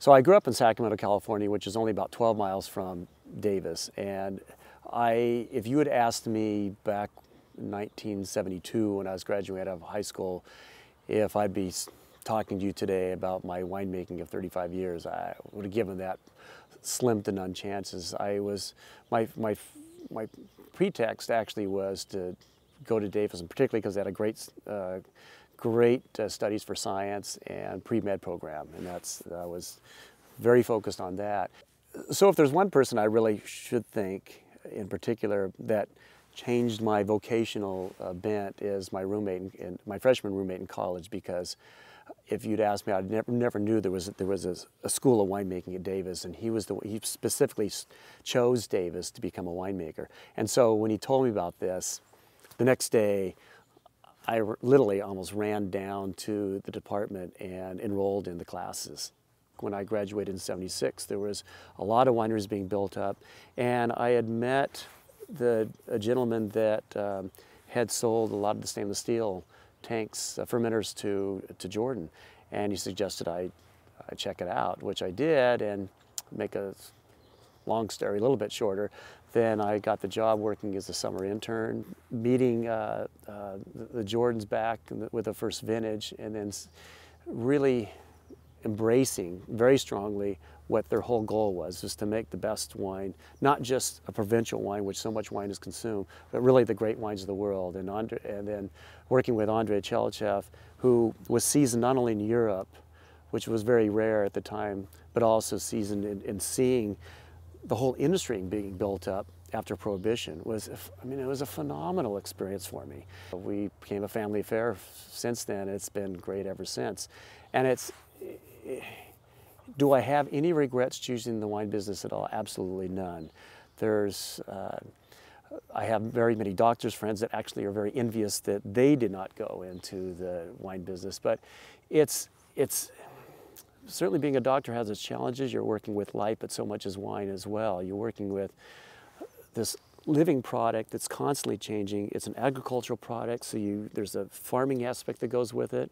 So I grew up in Sacramento, California, which is only about 12 miles from Davis. And if you had asked me back in 1972 when I was graduating out of high school, if I'd be talking to you today about my winemaking of 35 years, I would have given that slim to none chances. My pretext actually was to go to Davis, and particularly because they had a great studies for science and pre-med program, and I was very focused on that. So if there's one person I really should thank in particular that changed my vocational bent is my roommate, my freshman roommate in college, because if you'd asked me, I never knew there was a school of winemaking at Davis, and he specifically chose Davis to become a winemaker. And so when he told me about this, the next day, I literally almost ran down to the department and enrolled in the classes. When I graduated in '76, there was a lot of wineries being built up, and I had met a gentleman that had sold a lot of the stainless steel tanks, fermenters to Jordan, and he suggested I check it out, which I did, and make a long story a little bit shorter. Then I got the job working as a summer intern, meeting the Jordans back with the first vintage, and then really embracing very strongly what their whole goal was to make the best wine, not just a provincial wine, which so much wine is consumed, but really the great wines of the world. And then working with Andrei Chelichev, who was seasoned not only in Europe, which was very rare at the time, but also seasoned in seeing the whole industry being built up after Prohibition. It was a phenomenal experience for me. We became a family affair since then. It's been great ever since. And do I have any regrets choosing the wine business at all? Absolutely none. I have very many doctors friends that actually are very envious that they did not go into the wine business. But it's certainly, being a doctor has its challenges. You're working with life, but so much as wine as well. You're working with this living product that's constantly changing. It's an agricultural product, so there's a farming aspect that goes with it.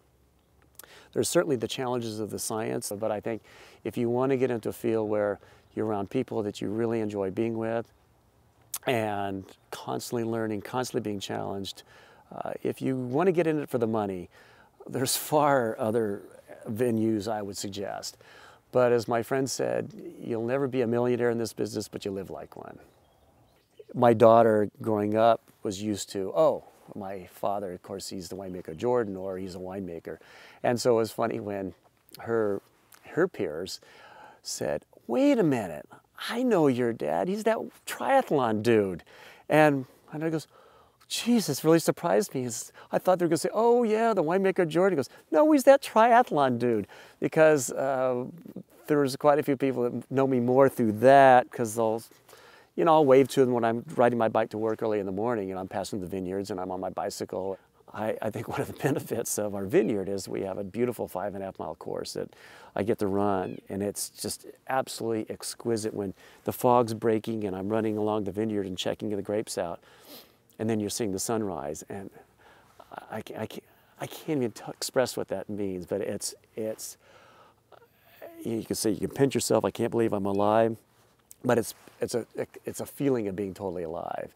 There's certainly the challenges of the science, but I think if you want to get into a field where you're around people that you really enjoy being with and constantly learning, constantly being challenged, if you want to get in it for the money, there's far other venues I would suggest. But as my friend said, you'll never be a millionaire in this business, but you live like one. My daughter growing up was used to, oh, my father, of course, he's the winemaker Jordan, or he's a winemaker. And so it was funny when her peers said, wait a minute, I know your dad, he's that triathlon dude. And I goes, geez, this really surprised me. I thought they were going to say, oh yeah, the winemaker Jordan. He goes, no, he's that triathlon dude. Because there's quite a few people that know me more through that, because I'll wave to them when I'm riding my bike to work early in the morning, I'm passing the vineyards and I'm on my bicycle. I think one of the benefits of our vineyard is we have a beautiful 5.5 mile course that I get to run, and it's just absolutely exquisite when the fog's breaking and I'm running along the vineyard and checking the grapes out. And then you're seeing the sunrise, and I can't even express what that means, but you can say, you can pinch yourself, I can't believe I'm alive, but it's a feeling of being totally alive.